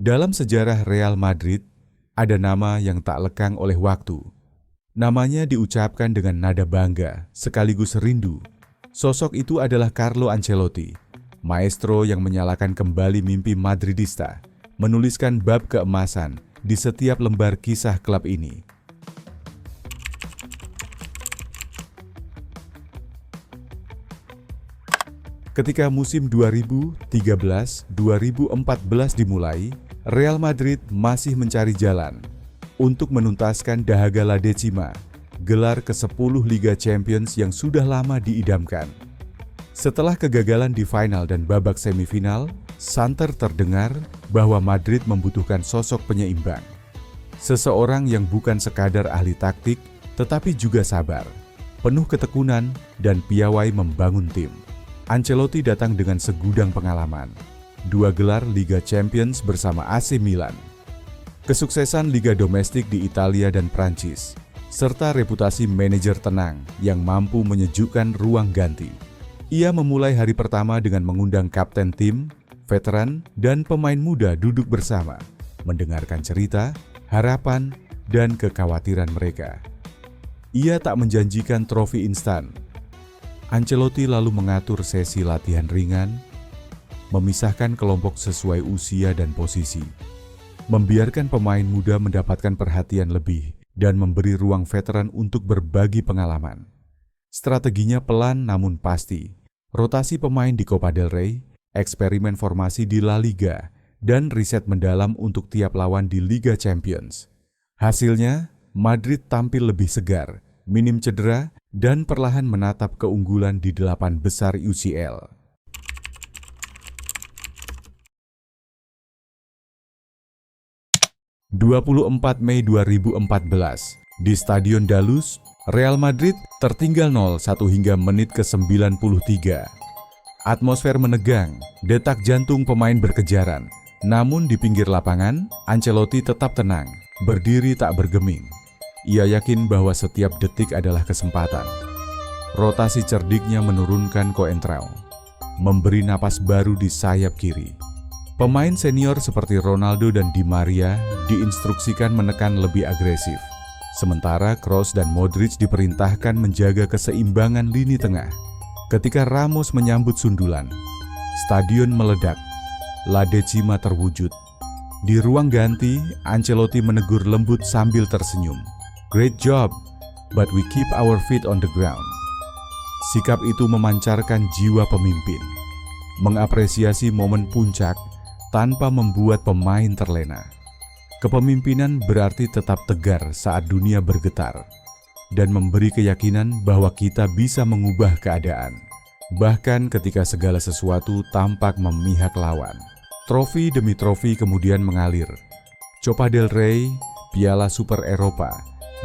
Dalam sejarah Real Madrid, ada nama yang tak lekang oleh waktu. Namanya diucapkan dengan nada bangga, sekaligus rindu. Sosok itu adalah Carlo Ancelotti, maestro yang menyalakan kembali mimpi Madridista, menuliskan bab keemasan di setiap lembar kisah klub ini. Ketika musim 2013-2014 dimulai, Real Madrid masih mencari jalan untuk menuntaskan dahaga La Decima, gelar ke-10 Liga Champions yang sudah lama diidamkan. Setelah kegagalan di final dan babak semifinal, santer terdengar bahwa Madrid membutuhkan sosok penyeimbang. Seseorang yang bukan sekadar ahli taktik, tetapi juga sabar, penuh ketekunan, dan piawai membangun tim. Ancelotti datang dengan segudang pengalaman. 2 gelar Liga Champions bersama AC Milan, kesuksesan Liga domestik di Italia dan Prancis, serta reputasi manajer tenang yang mampu menyejukkan ruang ganti. Ia memulai hari pertama dengan mengundang kapten tim, veteran, dan pemain muda duduk bersama, mendengarkan cerita, harapan, dan kekhawatiran mereka. Ia tak menjanjikan trofi instan. Ancelotti lalu mengatur sesi latihan ringan, memisahkan kelompok sesuai usia dan posisi, membiarkan pemain muda mendapatkan perhatian lebih, dan memberi ruang veteran untuk berbagi pengalaman. Strateginya pelan namun pasti, rotasi pemain di Copa del Rey, eksperimen formasi di La Liga, dan riset mendalam untuk tiap lawan di Liga Champions. Hasilnya, Madrid tampil lebih segar, minim cedera, dan perlahan menatap keunggulan di 8 besar UCL. (24 Mei 2014) di Stadion Da Luz, Real Madrid tertinggal 0-1 hingga menit ke-93. Atmosfer menegang, detak jantung pemain berkejaran. Namun di pinggir lapangan, Ancelotti tetap tenang, berdiri tak bergeming. Ia yakin bahwa setiap detik adalah kesempatan. Rotasi cerdiknya menurunkan Coentrão, memberi napas baru di sayap kiri. Pemain senior seperti Ronaldo dan Di Maria diinstruksikan menekan lebih agresif. Sementara Kroos dan Modric diperintahkan menjaga keseimbangan lini tengah. Ketika Ramos menyambut sundulan, stadion meledak. La Decima terwujud. Di ruang ganti, Ancelotti menegur lembut sambil tersenyum. "Great job, but we keep our feet on the ground." Sikap itu memancarkan jiwa pemimpin, mengapresiasi momen puncak tanpa membuat pemain terlena. Kepemimpinan berarti tetap tegar saat dunia bergetar, dan memberi keyakinan bahwa kita bisa mengubah keadaan, bahkan ketika segala sesuatu tampak memihak lawan. Trofi demi trofi kemudian mengalir. Copa del Rey, Piala Super Eropa,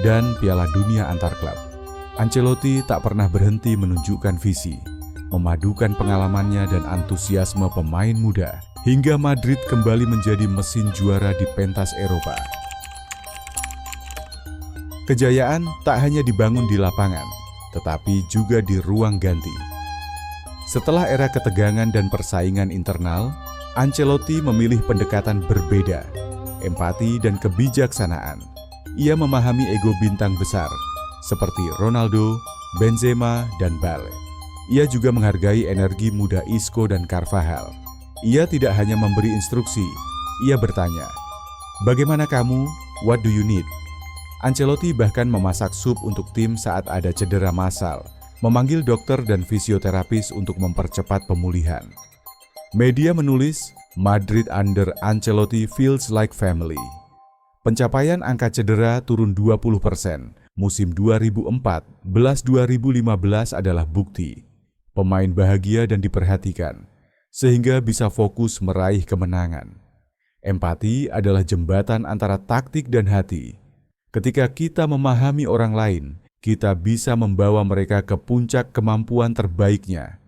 dan Piala Dunia antar klub. Ancelotti tak pernah berhenti menunjukkan visi, memadukan pengalamannya dan antusiasme pemain muda, hingga Madrid kembali menjadi mesin juara di pentas Eropa. Kejayaan tak hanya dibangun di lapangan, tetapi juga di ruang ganti. Setelah era ketegangan dan persaingan internal, Ancelotti memilih pendekatan berbeda, empati dan kebijaksanaan. Ia memahami ego bintang besar, seperti Ronaldo, Benzema, dan Bale. Ia juga menghargai energi muda Isco dan Carvajal. Ia tidak hanya memberi instruksi, ia bertanya, "Bagaimana kamu? What do you need?" Ancelotti bahkan memasak sup untuk tim saat ada cedera massal, memanggil dokter dan fisioterapis untuk mempercepat pemulihan. Media menulis, "Madrid under Ancelotti feels like family." Pencapaian angka cedera turun 20%, musim 2014-2015 adalah bukti. Pemain bahagia dan diperhatikan, sehingga bisa fokus meraih kemenangan. Empati adalah jembatan antara taktik dan hati. Ketika kita memahami orang lain, kita bisa membawa mereka ke puncak kemampuan terbaiknya.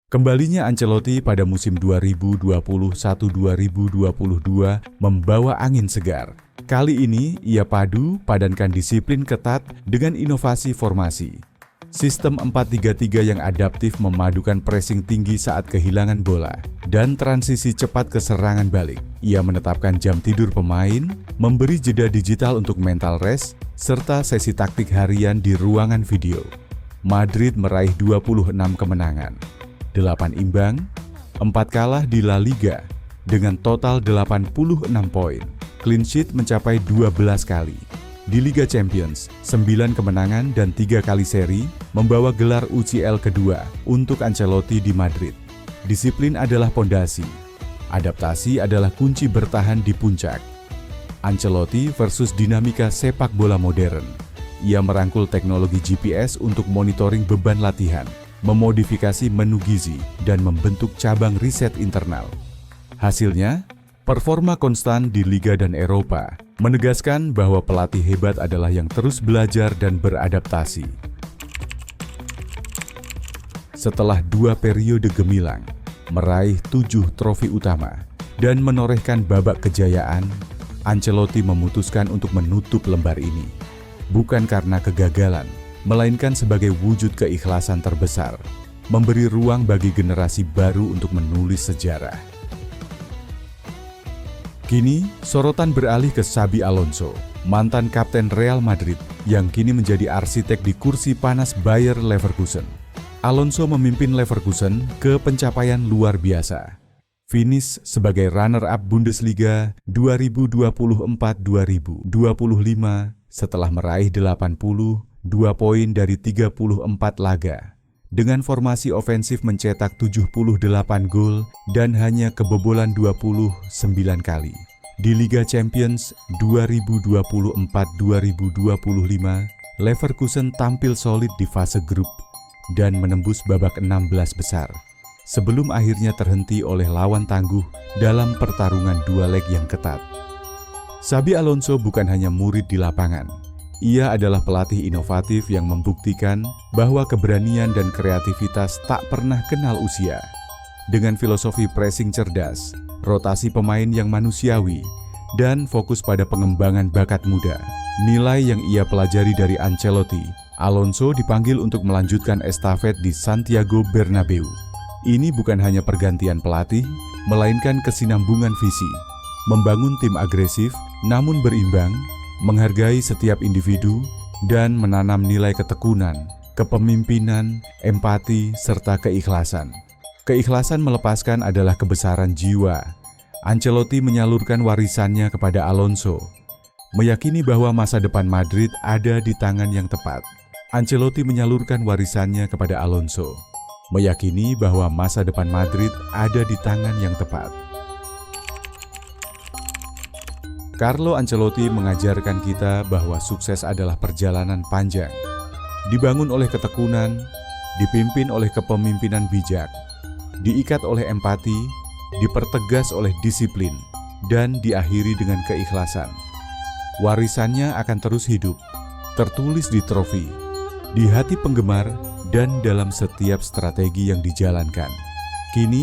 Kembalinya Ancelotti pada musim 2021-2022 membawa angin segar. Kali ini ia padankan disiplin ketat dengan inovasi formasi. Sistem 4-3-3 yang adaptif memadukan pressing tinggi saat kehilangan bola dan transisi cepat ke serangan balik. Ia menetapkan jam tidur pemain, memberi jeda digital untuk mental rest, serta sesi taktik harian di ruangan video. Madrid meraih 26 kemenangan, 8 imbang, 4 kalah di La Liga dengan total 86 poin. Clean sheet mencapai 12 kali. Di Liga Champions, 9 kemenangan dan 3 kali seri membawa gelar UCL kedua untuk Ancelotti di Madrid. Disiplin adalah pondasi. Adaptasi adalah kunci bertahan di puncak. Ancelotti versus dinamika sepak bola modern. Ia merangkul teknologi GPS untuk monitoring beban latihan, memodifikasi menu gizi, dan membentuk cabang riset internal. Hasilnya, performa konstan di Liga dan Eropa, menegaskan bahwa pelatih hebat adalah yang terus belajar dan beradaptasi. Setelah 2 periode gemilang, meraih 7 trofi utama, dan menorehkan babak kejayaan, Ancelotti memutuskan untuk menutup lembar ini. Bukan karena kegagalan, melainkan sebagai wujud keikhlasan terbesar, memberi ruang bagi generasi baru untuk menulis sejarah. Kini, sorotan beralih ke Xabi Alonso, mantan kapten Real Madrid yang kini menjadi arsitek di kursi panas Bayer Leverkusen. Alonso memimpin Leverkusen ke pencapaian luar biasa. Finish sebagai runner-up Bundesliga 2024-2025 setelah meraih 82 poin dari 34 laga. Dengan formasi ofensif mencetak 78 gol dan hanya kebobolan 29 kali. Di Liga Champions 2024-2025, Leverkusen tampil solid di fase grup dan menembus babak 16 besar, sebelum akhirnya terhenti oleh lawan tangguh dalam pertarungan 2 leg yang ketat. Xabi Alonso bukan hanya murid di lapangan. Ia adalah pelatih inovatif yang membuktikan bahwa keberanian dan kreativitas tak pernah kenal usia. Dengan filosofi pressing cerdas, rotasi pemain yang manusiawi, dan fokus pada pengembangan bakat muda, nilai yang ia pelajari dari Ancelotti, Alonso dipanggil untuk melanjutkan estafet di Santiago Bernabeu. Ini bukan hanya pergantian pelatih, melainkan kesinambungan visi, membangun tim agresif namun berimbang, menghargai setiap individu, dan menanam nilai ketekunan, kepemimpinan, empati, serta keikhlasan. Keikhlasan melepaskan adalah kebesaran jiwa. Ancelotti menyalurkan warisannya kepada Alonso, meyakini bahwa masa depan Madrid ada di tangan yang tepat. Ancelotti menyalurkan warisannya kepada Alonso, meyakini bahwa masa depan Madrid ada di tangan yang tepat. Carlo Ancelotti mengajarkan kita bahwa sukses adalah perjalanan panjang, dibangun oleh ketekunan, dipimpin oleh kepemimpinan bijak, diikat oleh empati, dipertegas oleh disiplin, dan diakhiri dengan keikhlasan. Warisannya akan terus hidup, tertulis di trofi, di hati penggemar, dan dalam setiap strategi yang dijalankan. Kini,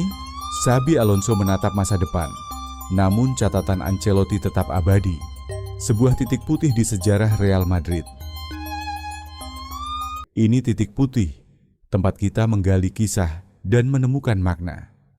Xabi Alonso menatap masa depan. Namun catatan Ancelotti tetap abadi, sebuah titik putih di sejarah Real Madrid. Ini titik putih, tempat kita menggali kisah dan menemukan makna.